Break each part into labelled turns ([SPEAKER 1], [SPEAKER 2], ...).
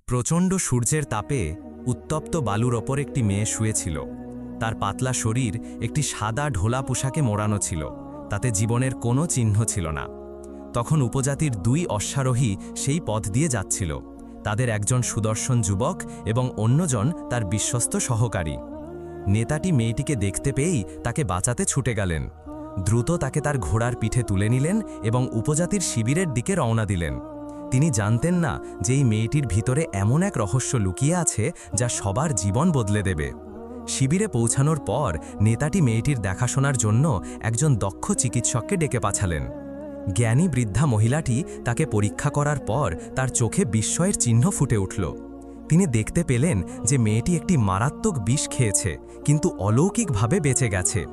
[SPEAKER 1] প্রচণ্ড সূর্যের তাপে উত্তপ্ত বালুর ওপর একটি মেয়ে শুয়েছিল। তার পাতলা শরীর একটি সাদা ঢোলা পোশাকে মোড়ানো ছিল, তাতে জীবনের কোনো চিহ্ন ছিল না। তখন উপজাতির দুই অশ্বারোহী সেই পথ দিয়ে যাচ্ছিল। তাদের একজন সুদর্শন যুবক এবং অন্যজন তার বিশ্বস্ত সহকারী। নেতাটি মেয়েটিকে দেখতে পেয়েই তাকে বাঁচাতে ছুটে গেলেন। দ্রুত তাকে তার ঘোড়ার পিঠে তুলে নিলেন এবং উপজাতির শিবিরের দিকে রওনা দিলেন। তিনি জানতেন না যে এই মেয়েটির ভিতরে এমন এক রহস্য লুকিয়ে আছে যা সবার জীবন বদলে দেবে। শিবিরে পৌঁছানোর পর নেতাটি মেয়েটির দেখাশোনার জন্য একজন দক্ষ চিকিৎসককে ডেকে পাঠালেন। জ্ঞানী বৃদ্ধা মহিলাটি তাকে পরীক্ষা করার পর তার চোখে বিস্ময়ের চিহ্ন ফুটে উঠল। তিনি দেখতে পেলেন যে মেয়েটি একটি মারাত্মক বিষ খেয়েছে, কিন্তু অলৌকিকভাবে বেঁচে গেছে।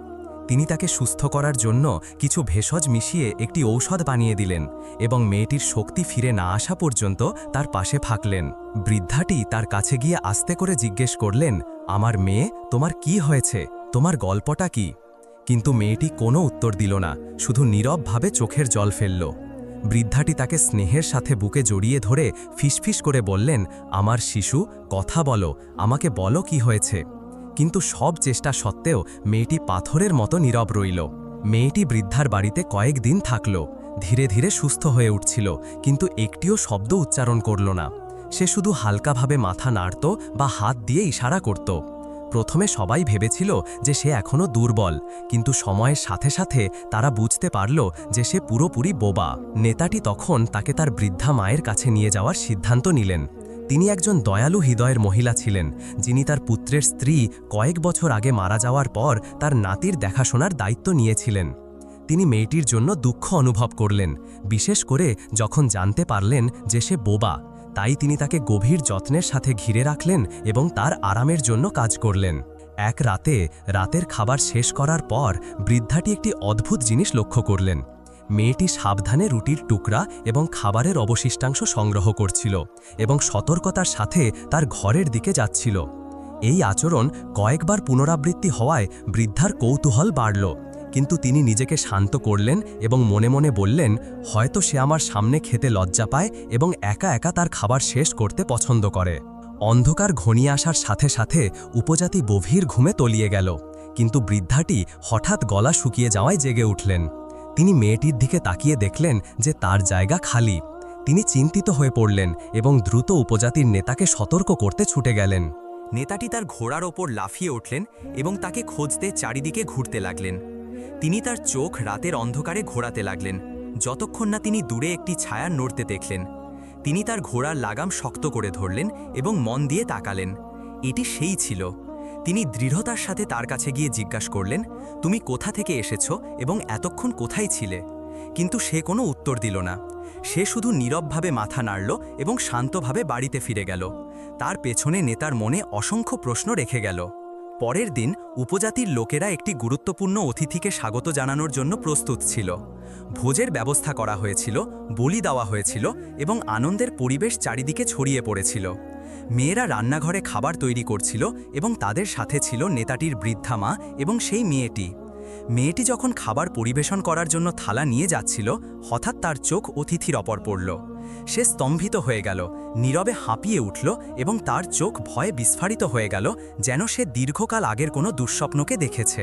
[SPEAKER 1] তিনি তাকে সুস্থ করার জন্য কিছু ভেষজ মিশিয়ে একটি ঔষধ বানিয়ে দিলেন এবং মেয়েটির শক্তি ফিরে না আসা পর্যন্ত তার পাশে থাকলেন। বৃদ্ধাটি তার কাছে গিয়ে আস্তে করে জিজ্ঞেস করলেন, আমার মেয়ে, তোমার কি হয়েছে? তোমার গল্পটা কি? কিন্তু মেয়েটি কোনো উত্তর দিল না, শুধু নীরবভাবে চোখের জল ফেলল। বৃদ্ধাটি তাকে স্নেহের সাথে বুকে জড়িয়ে ধরে ফিসফিস করে বললেন, আমার শিশু, কথা বলো, আমাকে বলো কি হয়েছে। কিন্তু সব চেষ্টা সত্ত্বেও মেয়েটি পাথরের মতো নীরব রইল। মেয়েটি বৃদ্ধার বাড়িতে কয়েকদিন থাকল। ধীরে ধীরে সুস্থ হয়ে উঠছিল, কিন্তু একটিও শব্দ উচ্চারণ করল না। সে শুধু হালকাভাবে মাথা নাড়ত বা হাত দিয়ে ইশারা করত। প্রথমে সবাই ভেবেছিল যে সে এখনও দুর্বল, কিন্তু সময়ের সাথে সাথে তারা বুঝতে পারল যে সে পুরোপুরি বোবা। নেতাটি তখন তাকে তার বৃদ্ধা মায়ের কাছে নিয়ে যাওয়ার সিদ্ধান্ত নিলেন। তিনি একজন দয়ালু হৃদয়ের মহিলা ছিলেন, যিনি তার পুত্রের স্ত্রী কয়েক বছর আগে মারা যাওয়ার পর তার নাতির দেখাশোনার দায়িত্ব নিয়েছিলেন। তিনি মেয়েটির জন্য দুঃখ অনুভব করলেন, বিশেষ করে যখন জানতে পারলেন যে সে বোবা। তাই তিনি তাকে গভীর যত্নের সাথে ঘিরে রাখলেন এবং তার আরামের জন্য কাজ করলেন। এক রাতে রাতের খাবার শেষ করার পর বৃদ্ধাটি একটি অদ্ভুত জিনিস লক্ষ্য করলেন। মেয়েটি সাবধানে রুটির টুকরা এবং খাবারের অবশিষ্টাংশ সংগ্রহ করছিল এবং সতর্কতার সাথে তার ঘরের দিকে যাচ্ছিল। এই আচরণ কয়েকবার পুনরাবৃত্তি হওয়ায় বৃদ্ধার কৌতূহল বাড়ল, কিন্তু তিনি নিজেকে শান্ত করলেন এবং মনে মনে বললেন, হয়তো সে আমার সামনে খেতে লজ্জা পায় এবং একা একা তার খাবার শেষ করতে পছন্দ করে। অন্ধকার ঘনিয়ে আসার সাথে সাথে উপজাতি গভীর ঘুমে তলিয়ে গেল, কিন্তু বৃদ্ধাটি হঠাৎ গলা শুকিয়ে যাওয়ায় জেগে উঠলেন। তিনি মেয়েটির দিকে তাকিয়ে দেখলেন যে তার জায়গা খালি। তিনি চিন্তিত হয়ে পড়লেন এবং দ্রুত উপজাতির নেতাকে সতর্ক করতে ছুটে গেলেন। নেতাটি তার ঘোড়ার ওপর লাফিয়ে উঠলেন এবং তাকে খুঁজতে চারিদিকে ঘুরতে লাগলেন। তিনি তার চোখ রাতের অন্ধকারে ঘোরাতে লাগলেন, যতক্ষণ না তিনি দূরে একটি ছায়া নড়তে দেখলেন। তিনি তার ঘোড়ার লাগাম শক্ত করে ধরলেন এবং মন দিয়ে তাকালেন। এটি সেই ছিল। তিনি দৃঢ়তার সাথে তার কাছে গিয়ে জিজ্ঞাসা করলেন, তুমি কোথা থেকে এসেছ এবং এতক্ষণ কোথায় ছিলে? কিন্তু সে কোনো উত্তর দিল না। সে শুধু নীরবভাবে মাথা নাড়ল এবং শান্তভাবে বাড়িতে ফিরে গেল। তার পেছনে নেতার মনে অসংখ্য প্রশ্ন রেখে গেল। পরের দিন উপজাতির লোকেরা একটি গুরুত্বপূর্ণ অতিথিকে স্বাগত জানানোর জন্য প্রস্তুত ছিল। ভোজের ব্যবস্থা করা হয়েছিল, বলি দেওয়া হয়েছিল এবং আনন্দের পরিবেশ চারিদিকে ছড়িয়ে পড়েছিল। মেয়েরা রান্নাঘরে খাবার তৈরি করছিল এবং তাদের সাথে ছিল নেতাটির বৃদ্ধা মা এবং সেই মেয়েটি। মেয়েটি যখন খাবার পরিবেশন করার জন্য থালা নিয়ে যাচ্ছিল, হঠাৎ তার চোখ অতিথির ওপর পড়ল। সে স্তম্ভিত হয়ে গেল, নীরবে হাঁপিয়ে উঠল এবং তার চোখ ভয়ে বিস্ফারিত হয়ে গেল, যেন সে দীর্ঘকাল আগের কোনো দুঃস্বপ্নকে দেখেছে।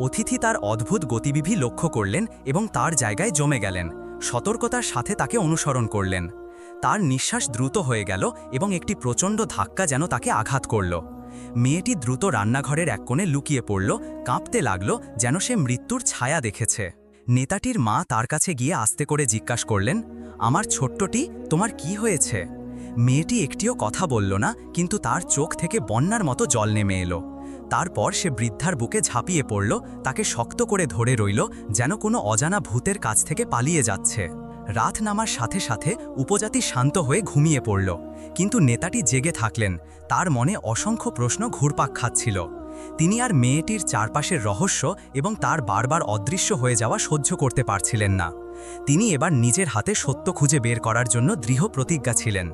[SPEAKER 1] অতিথি তার অদ্ভুত গতিবিধি লক্ষ্য করলেন এবং তার জায়গায় জমে গেলেন। সতর্কতার সাথে তাকে অনুসরণ করলেন। তার নিঃশ্বাস দ্রুত হয়ে গেল এবং একটি প্রচণ্ড ধাক্কা যেন তাকে আঘাত করল। মেয়েটি দ্রুত রান্নাঘরের এক কোণে লুকিয়ে পড়ল, কাঁপতে লাগল, যেন সে মৃত্যুর ছায়া দেখেছে। নেতাটির মা তার কাছে গিয়ে আস্তে করে জিজ্ঞাসা করলেন, আমার ছোট্টটি, তোমার কি হয়েছে? মেয়েটি একটিও কথা বলল না, কিন্তু তার চোখ থেকে বন্যার মতো জল নেমে এলো। তারপর সে বৃদ্ধার বুকে ঝাঁপিয়ে পড়ল, তাকে শক্ত করে ধরে রইল, যেন কোনো অজানা ভূতের কাছ থেকে পালিয়ে যাচ্ছে। রাত নামার সাথে সাথে উপজাতি শান্ত হয়ে ঘুমিয়ে পড়ল, কিন্তু নেতাটি জেগে থাকলেন। তার মনে অসংখ্য প্রশ্ন ঘুরপাক খাচ্ছিল। তিনি আর মেয়েটির চারপাশের রহস্য এবং তার বারবার অদৃশ্য হয়ে যাওয়া সহ্য করতে পারছিলেন না। তিনি এবার নিজের হাতে সত্য খুঁজে বের করার জন্য দৃঢ় প্রতিজ্ঞা ছিলেন।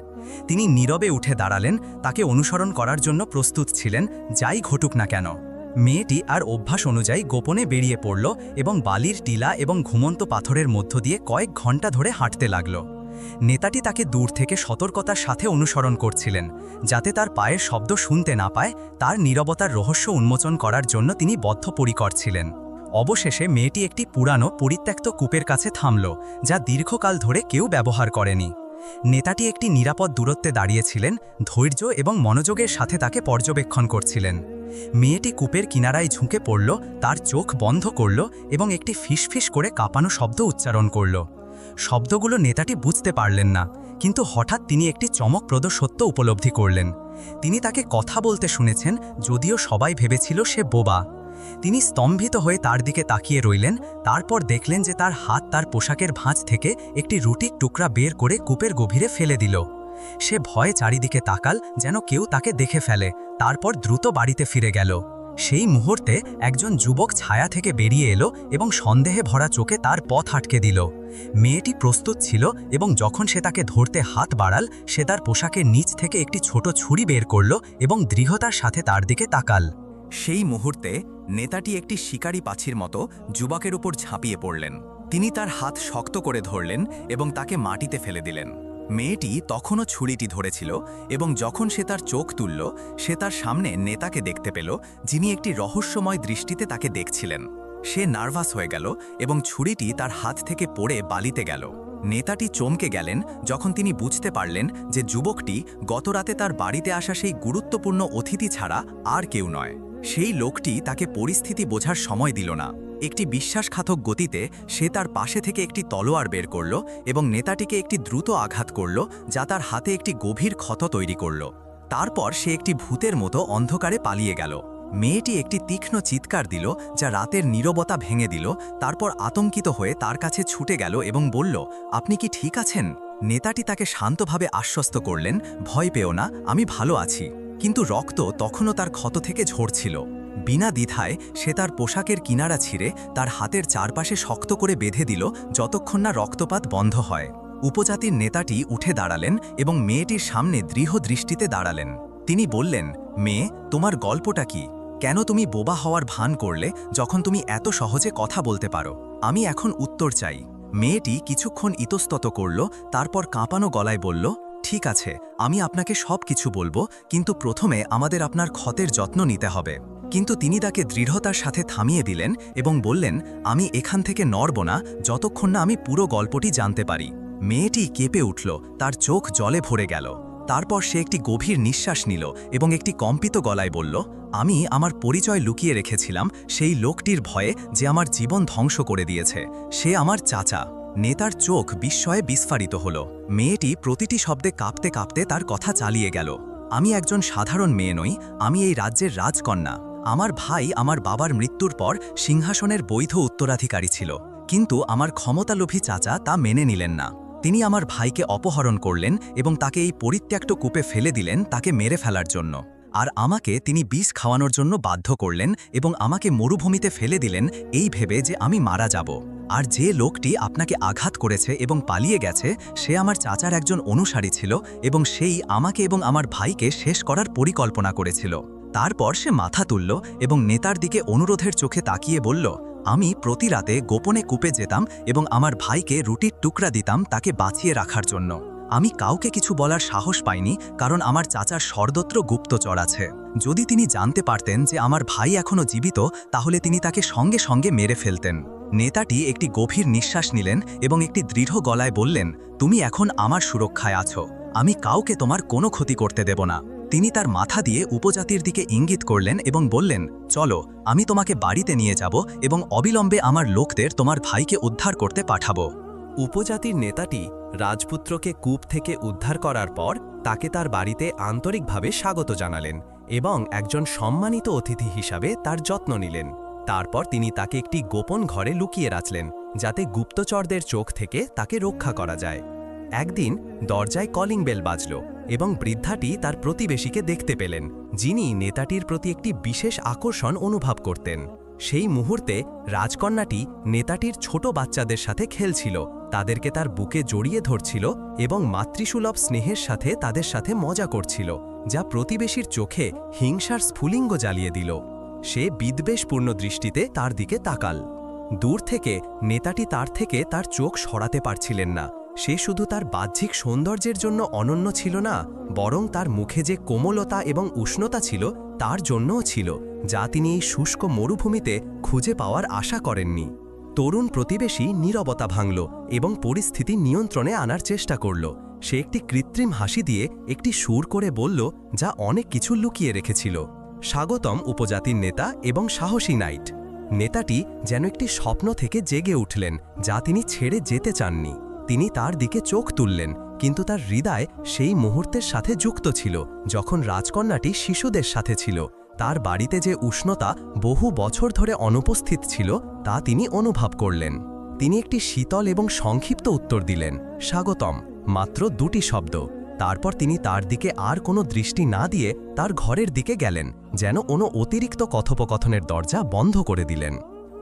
[SPEAKER 1] তিনি নীরবে উঠে দাঁড়ালেন, তাকে অনুসরণ করার জন্য প্রস্তুত ছিলেন, যাই ঘটুক না কেন। মেয়েটি আর অভ্যাস অনুযায়ী গোপনে বেরিয়ে পড়ল এবং বালির টিলা এবং ঘুমন্ত পাথরের মধ্য দিয়ে কয়েক ঘন্টা ধরে হাঁটতে লাগল।
[SPEAKER 2] নেতাটি তাকে দূর থেকে সতর্কতার সাথে অনুসরণ করছিলেন, যাতে তার পায়ের শব্দ শুনতে না পায়। তার নীরবতার রহস্য উন্মোচন করার জন্য তিনি বদ্ধপরিকর ছিলেন। অবশেষে মেয়েটি একটি পুরানো পরিত্যক্ত কূপের কাছে থামল, যা দীর্ঘকাল ধরে কেউ ব্যবহার করেনি। নেতাটি একটি নিরাপদ দূরত্বে দাঁড়িয়েছিলেন, ধৈর্য এবং মনোযোগের সাথে তাকে পর্যবেক্ষণ করছিলেন। মেয়েটি কূপের কিনারায় ঝুঁকে পড়ল, তার চোখ বন্ধ করল এবং একটি ফিসফিস করে কাঁপানো শব্দ উচ্চারণ করল। শব্দগুলো নেতাটি বুঝতে পারলেন না, কিন্তু হঠাৎ তিনি একটি চমকপ্রদ সত্য উপলব্ধি করলেন। তিনি তাকে কথা বলতে শুনেছেন, যদিও সবাই ভেবেছিল সে বোবা। তিনি স্তম্ভিত হয়ে তার দিকে তাকিয়ে রইলেন, তারপর দেখলেন যে তার হাত তার পোশাকের ভাঁজ থেকে একটি রুটির টুকরা বের করে কূপের গভীরে ফেলে দিল। সে ভয়ে চারিদিকে তাকাল, যেন কেউ তাকে দেখে ফেলে, তারপর দ্রুত বাড়িতে ফিরে গেল। সেই মুহূর্তে একজন যুবক ছায়া থেকে বেরিয়ে এলো এবং সন্দেহে ভরা চোখে তার পথ আটকে দিল। মেয়েটি প্রস্তুত ছিল এবং যখন সে তাকে ধরতে হাত বাড়াল, সে তার পোশাকের নিচ থেকে একটি ছোট ছুরি বের করল এবং দৃঢ়তার সাথে তার দিকে তাকাল।
[SPEAKER 1] সেই মুহূর্তে নেতাটি একটি শিকারী পাছির মতো যুবকের উপর ঝাঁপিয়ে পড়লেন। তিনি তার হাত শক্ত করে ধরলেন এবং তাকে মাটিতে ফেলে দিলেন। মেয়েটি তখনও ছুরিটি ধরেছিল এবং যখন সে তার চোখ তুলল, সে তার সামনে নেতাকে দেখতে পেল, যিনি একটি রহস্যময় দৃষ্টিতে তাকে দেখছিলেন। সে নার্ভাস হয়ে গেল এবং ছুরিটি তার হাত থেকে পড়ে বালিতে গেল। নেতাটি চমকে গেলেন যখন তিনি বুঝতে পারলেন যে যুবকটি গতরাতে তার বাড়িতে আসা সেই গুরুত্বপূর্ণ অতিথি ছাড়া আর কেউ নয়। সেই লোকটি তাকে পরিস্থিতি বোঝার সময় দিল না। একটি বিশ্বাসঘাতক গতিতে সে তার পাশে থেকে একটি তলোয়ার বের করল এবং নেতাটিকে একটি দ্রুত আঘাত করল, যা তার হাতে একটি গভীর ক্ষত তৈরি করল। তারপর সে একটি ভূতের মতো অন্ধকারে পালিয়ে গেল। মেয়েটি একটি তীক্ষ্ণ চিৎকার দিল, যা রাতের নীরবতা ভেঙে দিল। তারপর আতঙ্কিত হয়ে তার কাছে ছুটে গেল এবং বলল, আপনি কি ঠিক আছেন? নেতাটি তাকে শান্তভাবে আশ্বস্ত করলেন, ভয় পেও না, আমি ভালো আছি। কিন্তু রক্ত তখনও তার ক্ষত থেকে ঝরছিল। বিনা দ্বিধায় সে তার পোশাকের কিনারা ছিঁড়ে তার হাতের চারপাশে শক্ত করে বেঁধে দিল, যতক্ষণ না রক্তপাত বন্ধ হয়। উপজাতির নেতাটি উঠে দাঁড়ালেন এবং মেয়েটির সামনে দৃঢ় দৃষ্টিতে দাঁড়ালেন। তিনি বললেন, মেয়ে, তোমার গল্পটা কি? কেন তুমি বোবা হওয়ার ভান করলে যখন তুমি এত সহজে কথা বলতে পারো? আমি এখন উত্তর চাই। মেয়েটি কিছুক্ষণ ইতস্তত করল, তারপর কাঁপানো গলায় বলল, ঠিক আছে, আমি আপনাকে সব কিছু বলবো, কিন্তু প্রথমে আমাদের আপনার ক্ষতের যত্ন নিতে হবে। কিন্তু তিনি তাকে দৃঢ়তার সাথে থামিয়ে দিলেন এবং বললেন, আমি এখান থেকে নড়ব না যতক্ষণ না আমি পুরো গল্পটি জানতে পারি। মেয়েটি কেঁপে উঠল, তার চোখ জলে ভরে গেল। তারপর সে একটি গভীর নিঃশ্বাস নিল এবং একটি কম্পিত গলায় বলল, আমি আমার পরিচয় লুকিয়ে রেখেছিলাম সেই লোকটির ভয়ে যে আমার জীবন ধ্বংস করে দিয়েছে। সে আমার চাচা। নেতার চোখ বিস্ময়ে বিস্ফারিত হল। মেয়েটি প্রতিটি শব্দে কাঁপতে কাঁপতে তার কথা চালিয়ে গেল, আমি একজন সাধারণ মেয়ে নই, আমি এই রাজ্যের রাজকন্যা। আমার ভাই আমার বাবার মৃত্যুর পর সিংহাসনের বৈধ উত্তরাধিকারী ছিল, কিন্তু আমার ক্ষমতালোভী চাচা তা মেনে নিলেন না। তিনি আমার ভাইকে অপহরণ করলেন এবং তাকে এই পরিত্যক্ত কূপে ফেলে দিলেন তাকে মেরে ফেলার জন্য। আর আমাকে তিনি বিষ খাওয়ানোর জন্য বাধ্য করলেন এবং আমাকে মরুভূমিতে ফেলে দিলেন এই ভেবে যে আমি মারা যাব। আর যে লোকটি আপনাকে আঘাত করেছে এবং পালিয়ে গেছে, সে আমার চাচার একজন অনুসারী ছিল এবং সেই আমাকে এবং আমার ভাইকে শেষ করার পরিকল্পনা করেছিল। তারপর সে মাথা তুলল এবং নেতার দিকে অনুরোধের চোখে তাকিয়ে বলল, আমি প্রতি রাতে গোপনে কূপে যেতাম এবং আমার ভাইকে রুটির টুকরা দিতাম তাকে বাঁচিয়ে রাখার জন্য। আমি কাউকে কিছু বলার সাহস পাইনি, কারণ আমার চাচার সর্বত্র গুপ্তচর আছে। যদি তিনি জানতে পারতেন যে আমার ভাই এখনও জীবিত, তাহলে তিনি তাকে সঙ্গে সঙ্গে মেরে ফেলতেন। নেতাটি একটি গভীর নিঃশ্বাস নিলেন এবং একটি দৃঢ় গলায় বললেন, তুমি এখন আমার সুরক্ষায় আছো, আমি কাউকে তোমার কোনো ক্ষতি করতে দেব না। তিনি তার মাথা দিয়ে উপজাতির দিকে ইঙ্গিত করলেন এবং বললেন, চলো, আমি তোমাকে বাড়িতে নিয়ে যাব এবং অবিলম্বে আমার লোকদের তোমার ভাইকে উদ্ধার করতে পাঠাবো।
[SPEAKER 3] উপজাতির নেতাটি রাজপুত্রকে কূপ থেকে উদ্ধার করার পর তাকে তার বাড়িতে আন্তরিকভাবে স্বাগত জানালেন এবং একজন সম্মানিত অতিথি হিসাবে তার যত্ন নিলেন। তারপর তিনি তাকে একটি গোপন ঘরে লুকিয়ে রাখলেন, যাতে গুপ্তচরদের চোখ থেকে তাকে রক্ষা করা যায়। একদিন দরজায় কলিং বেল বাজল এবং বৃদ্ধাটি তার প্রতিবেশীকে দেখতে পেলেন, যিনি নেতাটির প্রতি একটি বিশেষ আকর্ষণ অনুভব করতেন। সেই মুহূর্তে রাজকন্যাটি নেতাটির ছোট বাচ্চাদের সাথে খেলছিল, তাদেরকে তার বুকে জড়িয়ে ধরছিল এবং মাতৃসুলভ স্নেহের সাথে তাদের সাথে মজা করছিল, যা প্রতিবেশীর চোখে হিংসার স্ফুলিঙ্গ জ্বালিয়ে দিল। সে বিদ্বেষপূর্ণ দৃষ্টিতে তার দিকে তাকাল। দূর থেকে নেতাটি তার থেকে তার চোখ সরাতে পারছিলেন না সে শুধু তার বাহ্যিক সৌন্দর্যের জন্য অনন্য ছিল না, বরং তার মুখে যে কোমলতা এবং উষ্ণতা ছিল তার জন্যও ছিল, যা তিনি এই শুষ্ক মরুভূমিতে খুঁজে পাওয়ার আশা করেননি। তরুণ প্রতিবেশী নীরবতা ভাঙল এবং পরিস্থিতি নিয়ন্ত্রণে আনার চেষ্টা করল। সে একটি কৃত্রিম হাসি দিয়ে একটি সুর করে বলল, যা অনেক কিছু লুকিয়ে রেখেছিল। স্বাগতম উপজাতির নেতা এবং সাহসী নাইট। নেতাটি যেন একটি স্বপ্ন থেকে জেগে উঠলেন, যা তিনি ছেড়ে যেতে চাননি। তিনি তার দিকে চোখ তুললেন, কিন্তু তার হৃদয় সেই মুহূর্তের সাথে যুক্ত ছিল যখন রাজকন্যাটি শিশুদের সাথে ছিল। তার বাড়িতে যে উষ্ণতা বহু বছর ধরে অনুপস্থিত ছিল তা তিনি অনুভব করলেন। তিনি একটি শীতল এবং সংক্ষিপ্ত উত্তর দিলেন, স্বাগতম, মাত্র দুটি শব্দ। তারপর তিনি তার দিকে আর কোনো দৃষ্টি না দিয়ে তার ঘরের দিকে গেলেন, যেন কোনো অতিরিক্ত কথোপকথনের দরজা বন্ধ করে দিলেন।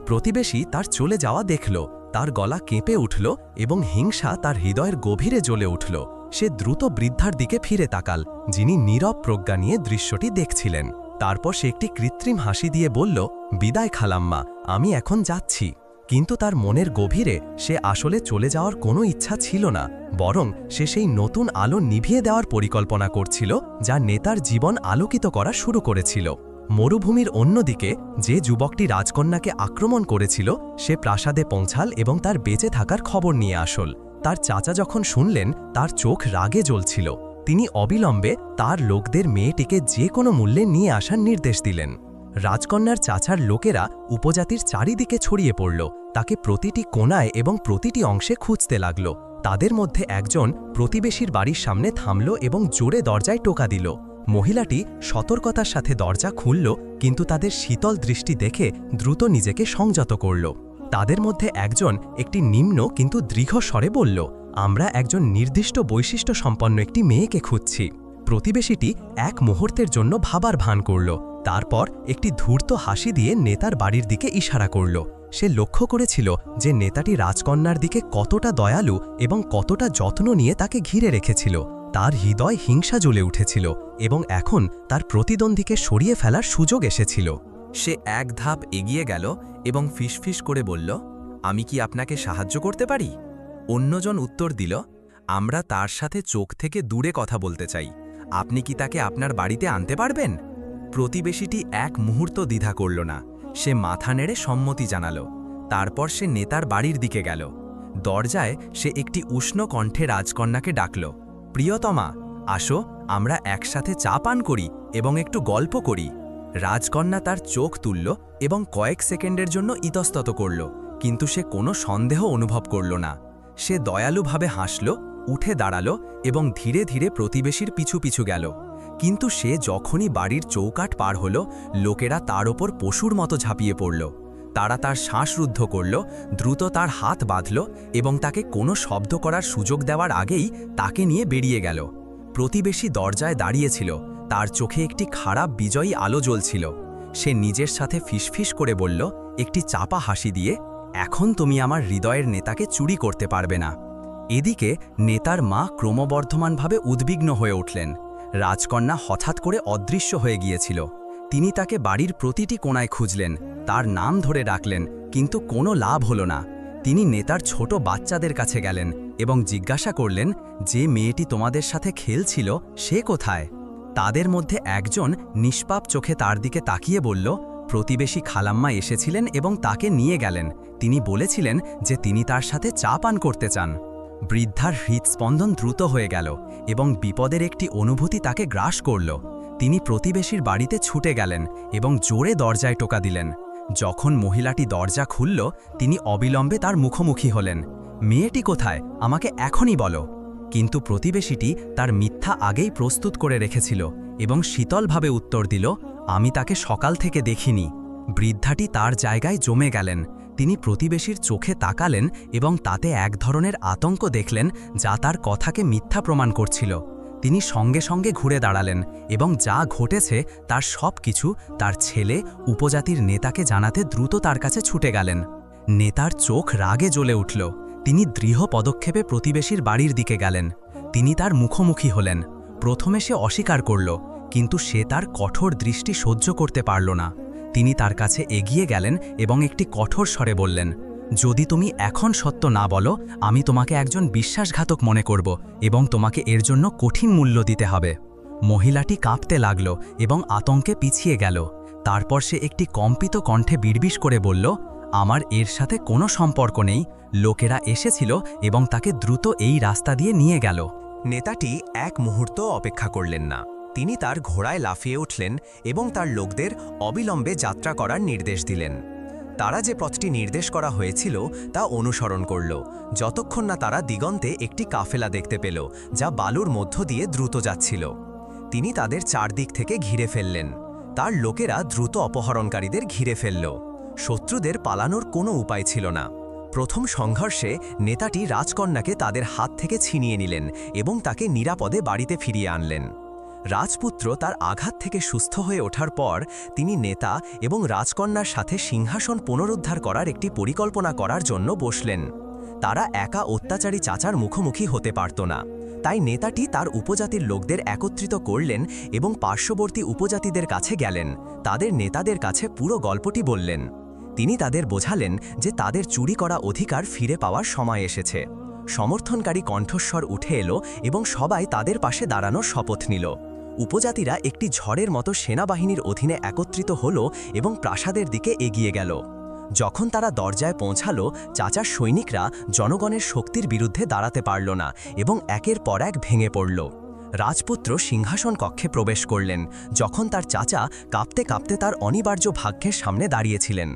[SPEAKER 3] প্রতিবেশী তার চলে যাওয়া দেখল, তার গলা কেঁপে উঠল এবং হিংসা তার হৃদয়ের গভীরে জ্বলে উঠল। সে দ্রুত বৃদ্ধার দিকে ফিরে তাকাল, যিনি নীরব প্রজ্ঞা নিয়ে দৃশ্যটি দেখছিলেন। তারপর সে একটি কৃত্রিম হাসি দিয়ে বলল, বিদায় খালাম্মা, আমি এখন যাচ্ছি। কিন্তু তার মনের গভীরে সে আসলে চলে যাওয়ার কোনো ইচ্ছা ছিল না, বরং সে সেই নতুন আলো নিভিয়ে দেওয়ার পরিকল্পনা করছিল, যা নেতার জীবন আলোকিত করা শুরু করেছিল। মরুভূমির অন্যদিকে যে যুবকটি রাজকন্যাকে আক্রমণ করেছিল সে প্রাসাদে পৌঁছাল এবং তার বেঁচে থাকার খবর নিয়ে আসল। তার চাচা যখন শুনলেন, তার চোখ রাগে জ্বলছিল। তিনি অবিলম্বে তার লোকদের মেয়েটিকে যে কোনো মূল্যে নিয়ে আসার নির্দেশ দিলেন। রাজকন্যার চাচার লোকেরা উপজাতির চারিদিকে ছড়িয়ে পড়ল, তাকে প্রতিটি কোণায় এবং প্রতিটি অংশে খুঁজতে লাগল। তাদের মধ্যে একজন প্রতিবেশীর বাড়ির সামনে থামল এবং জোরে দরজায় টোকা দিল। মহিলাটি সতর্কতার সাথে দরজা খুলল, কিন্তু তাদের শীতল দৃষ্টি দেখে দ্রুত নিজেকে সংযত করল। তাদের মধ্যে একজন একটি নিম্ন কিন্তু দৃঢ় স্বরে বলল, আমরা একজন নির্দিষ্ট বৈশিষ্ট্য সম্পন্ন একটি মেয়েকে খুঁজছি। প্রতিবেশীটি এক মুহূর্তের জন্য ভাবার ভান করল, তারপর একটি ধূর্ত হাসি দিয়ে নেতার বাড়ির দিকে ইশারা করল। সে লক্ষ্য করেছিল যে নেতাটি রাজকন্যার দিকে কতটা দয়ালু এবং কতটা যত্ন নিয়ে তাকে ঘিরে রেখেছিল। তার হৃদয় হিংসা জ্বলে উঠেছিল এবং এখন তার প্রতিদ্বন্দ্বীকে সরিয়ে ফেলার সুযোগ এসেছিল।
[SPEAKER 1] সে এক ধাপ এগিয়ে গেল এবং ফিসফিস করে বলল, আমি কি আপনাকে সাহায্য করতে পারি? অন্যজন উত্তর দিল, আমরা তার সাথে চোখ থেকে দূরে কথা বলতে চাই। আপনি কি তাকে আপনার বাড়িতে আনতে পারবেন? প্রতিবেশীটি এক মুহূর্ত দ্বিধা করল না। সে মাথা নেড়ে সম্মতি জানাল। তারপর সে নেতার বাড়ির দিকে গেল। দরজায় সে একটি উষ্ণ কণ্ঠে রাজকন্যাকে ডাকল, প্রিয়তমা, আসো, আমরা একসাথে চা পান করি এবং একটু গল্প করি। রাজকন্যা তার চোখ তুলল এবং কয়েক সেকেন্ডের জন্য ইতস্তত করল, কিন্তু সে কোনো সন্দেহ অনুভব করল না। সে দয়ালুভাবে হাসল, উঠে দাঁড়াল এবং ধীরে ধীরে প্রতিবেশীর পিছু পিছু গেল। কিন্তু সে যখনই বাড়ির চৌকাঠ পার হল, লোকেরা তার ওপর পশুর মতো ঝাঁপিয়ে পড়ল। তারা তার শ্বাসরুদ্ধ করল, দ্রুত তার হাত বাঁধল এবং তাকে কোনো শব্দ করার সুযোগ দেওয়ার আগেই তাকে নিয়ে বেরিয়ে গেল। প্রতিবেশী দরজায় দাঁড়িয়েছিল, তার চোখে একটি খারাপ বিজয়ী আলো জ্বলছিল। সে নিজের সাথে ফিসফিস করে বলল, একটি চাপা হাসি দিয়ে, এখন তুমি আমার হৃদয়ের নেতাকে চুরি করতে পারবে না। এদিকে নেতার মা ক্রমবর্ধমানভাবে উদ্বিগ্ন হয়ে উঠলেন। রাজকন্যা হঠাৎ করে অদৃশ্য হয়ে গিয়েছিল। তিনি তাকে বাড়ির প্রতিটি কোণায় খুঁজলেন, তার নাম ধরে ডাকলেন, কিন্তু কোনো লাভ হলো না। তিনি নেতার ছোট বাচ্চাদের কাছে গেলেন এবং জিজ্ঞাসা করলেন, যে মেয়েটি তোমাদের সাথে খেলছিল সে কোথায়? তাদের মধ্যে একজন নিষ্পাপ চোখে তার দিকে তাকিয়ে বলল, প্রতিবেশী খালাম্মা এসেছিলেন এবং তাকে নিয়ে গেলেন। তিনি বলেছিলেন যে তিনি তার সাথে চা পান করতে চান। বৃদ্ধার হৃদস্পন্দন দ্রুত হয়ে গেল এবং বিপদের একটি অনুভূতি তাকে গ্রাস করল। তিনি প্রতিবেশীর বাড়িতে ছুটে গেলেন এবং জোরে দরজায় টোকা দিলেন। যখন মহিলাটি দরজা খুলল, তিনি অবিলম্বে তার মুখোমুখি হলেন। মেয়েটি কোথায়? আমাকে এখনই বলো। কিন্তু প্রতিবেশীটি তার মিথ্যা আগেই প্রস্তুত করে রেখেছিল এবং শীতলভাবে উত্তর দিল, আমি তাকে সকাল থেকে দেখিনি। বৃদ্ধাটি তার জায়গায় জমে গেলেন। তিনি প্রতিবেশীর চোখে তাকালেন এবং তাতে এক ধরনের আতঙ্ক দেখলেন, যা তার কথাকে মিথ্যা প্রমাণ করছিল। তিনি সঙ্গে সঙ্গে ঘুরে দাঁড়ালেন এবং যা ঘটেছে তার সব কিছু তার ছেলে উপজাতির নেতাকে জানাতে দ্রুত তার কাছে ছুটে গেলেন। নেতার চোখ রাগে জ্বলে উঠল। তিনি দৃঢ় পদক্ষেপে প্রতিবেশীর বাড়ির দিকে গেলেন। তিনি তার মুখোমুখি হলেন। প্রথমে সে অস্বীকার করল, কিন্তু সে তার কঠোর দৃষ্টি সহ্য করতে পারল না। তিনি তার কাছে এগিয়ে গেলেন এবং একটি কঠোর স্বরে বললেন,
[SPEAKER 2] যদি তুমি এখন সত্য না বলো আমি তোমাকে একজন বিশ্বাসঘাতক মনে করব এবং তোমাকে এর জন্য কঠিন মূল্য দিতে হবে। মহিলাটি কাঁপতে লাগল এবং আতঙ্কে পিছিয়ে গেল। তারপর সে একটি কম্পিত কণ্ঠে বিড়বিড় করে বলল, আমার এর সাথে কোনো সম্পর্ক নেই। লোকেরা এসেছিল এবং তাকে দ্রুত এই রাস্তা দিয়ে নিয়ে গেল।
[SPEAKER 3] নেতাটি এক মুহূর্ত অপেক্ষা করলেন না। তিনি তার ঘোড়ায় লাফিয়ে উঠলেন এবং তার লোকদের অবিলম্বে যাত্রা করার নির্দেশ দিলেন। তারা যে পথটি নির্দেশ করা হয়েছিল তা অনুসরণ করল, যতক্ষণ না তারা দিগন্তে একটি কাফেলা দেখতে পেল যা বালুর মধ্য দিয়ে দ্রুত যাচ্ছিল। তিনি তাদের চারদিক থেকে ঘিরে ফেললেন। তার লোকেরা দ্রুত অপহরণকারীদের ঘিরে ফেলল। শত্রুদের পালানোর কোনো উপায় ছিল না। প্রথম সংঘর্ষে নেতাটি রাজকন্যাকে তাদের হাত থেকে ছিনিয়ে নিলেন এবং তাকে নিরাপদে বাড়িতে ফিরিয়ে আনলেন। রাজপুত্র তার আঘাত থেকে সুস্থ হয়ে ওঠার পর তিনি নেতা এবং রাজকন্যার সাথে সিংহাসন পুনরুদ্ধার করার একটি পরিকল্পনা করার জন্য বসলেন। তারা একা অত্যাচারী চাচার মুখোমুখি হতে পারত না। তাই নেতাটি তার উপজাতির লোকদের একত্রিত করলেন এবং পার্শ্ববর্তী উপজাতিদের কাছে গেলেন। তাদের নেতাদের কাছে পুরো গল্পটি বললেন। তিনি তাদের বোঝালেন যে তাদের চুরি করা অধিকার ফিরে পাওয়ার সময় এসেছে। সমর্থনকারী কণ্ঠস্বর উঠে এলো এবং সবাই তাদের পাশে দাঁড়ানোর শপথ নিল। উপজাতিরা একটি ঝড়ের মতো সেনাবাহিনীর অধীনে একত্রিত হল এবং প্রাসাদের দিকে এগিয়ে গেল। যখন তারা দরজায় পৌঁছালো, চাচার সৈনিকরা জনগণের শক্তির বিরুদ্ধে দাঁড়াতে পারল না এবং একের পর এক ভেঙে পড়ল। রাজপুত্র সিংহাসন কক্ষে প্রবেশ করলেন যখন তার চাচা কাঁপতে কাঁপতে তার অনিবার্য ভাগ্যের সামনে দাঁড়িয়েছিলেন।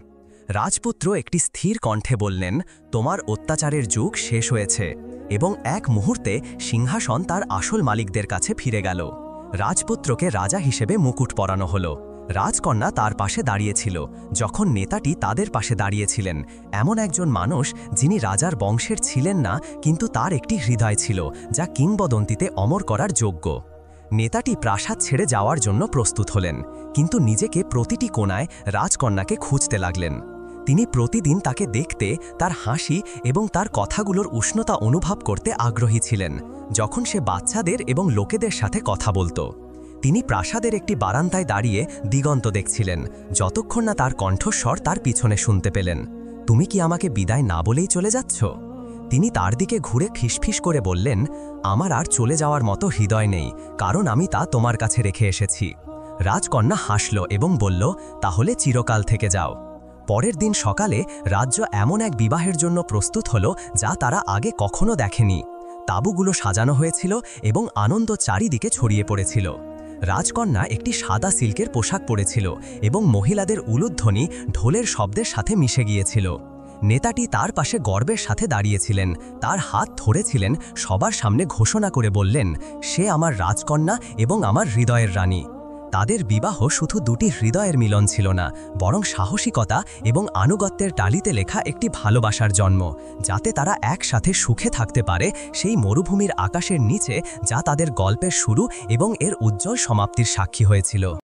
[SPEAKER 3] রাজপুত্র একটি স্থির কণ্ঠে বললেন, তোমার অত্যাচারের যুগ শেষ হয়েছে, এবং এক মুহূর্তে সিংহাসন তার আসল মালিকদের কাছে ফিরে গেল। রাজপুত্রকে রাজা হিসেবে মুকুট পরানো হলো। রাজকন্যা তার পাশে দাঁড়িয়েছিল। যখন নেতাটি তাদের পাশে দাঁড়িয়েছিলেন, এমন একজন মানুষ যিনি রাজার বংশের ছিলেন না, কিন্তু তার একটি হৃদয় ছিল যা কিংবদন্তিতে অমর করার যোগ্য। নেতাটি প্রাসাদ ছেড়ে যাওয়ার জন্য প্রস্তুত হলেন, কিন্তু নিজেকে প্রতিটি কোণায় রাজকন্যাকে খুঁজতে লাগলেন। তিনি প্রতিদিন তাকে দেখতে, তার হাসি এবং তার কথাগুলোর উষ্ণতা অনুভব করতে আগ্রহী ছিলেন, যখন সে বাচ্চাদের এবং লোকেদের সাথে কথা বলতো। তিনি প্রাসাদের একটি বারান্দায় দাঁড়িয়ে দিগন্ত দেখছিলেন, যতক্ষণ না তার কণ্ঠস্বর তার পিছনে শুনতে পেলেন। তুমি কি আমাকে বিদায় না বলেই চলে যাচ্ছ? তিনি তার দিকে ঘুরে ফিসফিস করে বললেন, আমার আর চলে যাওয়ার মতো হৃদয় নেই, কারণ আমি তা তোমার কাছে রেখে এসেছি। রাজকন্যা হাসল এবং বলল, তাহলে চিরকাল থেকে যাও। পরের দিন সকালে রাজ্য এমন এক বিবাহের জন্য প্রস্তুত হল যা তারা আগে কখনো দেখেনি। তাঁবুগুলো সাজানো হয়েছিল এবং আনন্দ চারিদিকে ছড়িয়ে পড়েছিল। রাজকন্যা একটি সাদা সিল্কের পোশাক পরেছিল এবং মহিলাদের উলুধ্বনি ঢোলের শব্দের সাথে মিশে গিয়েছিল। নেতাটি তার পাশে গর্বের সাথে দাঁড়িয়েছিলেন, তার হাত ধরেছিলেন, সবার সামনে ঘোষণা করে বললেন, সে আমার রাজকন্যা এবং আমার হৃদয়ের রানী। তাদের বিবাহ শুধু দুটি হৃদয়ের মিলন ছিল না, বরং সাহসিকতা এবং আনুগত্যের টালিতে লেখা একটি ভালোবাসার জন্ম, যাতে তারা একসাথে সুখে থাকতে পারে সেই মরুভূমির আকাশের নিচে, যা তাদের গল্পের শুরু এবং এর উজ্জ্বল সমাপ্তির সাক্ষী হয়েছিল।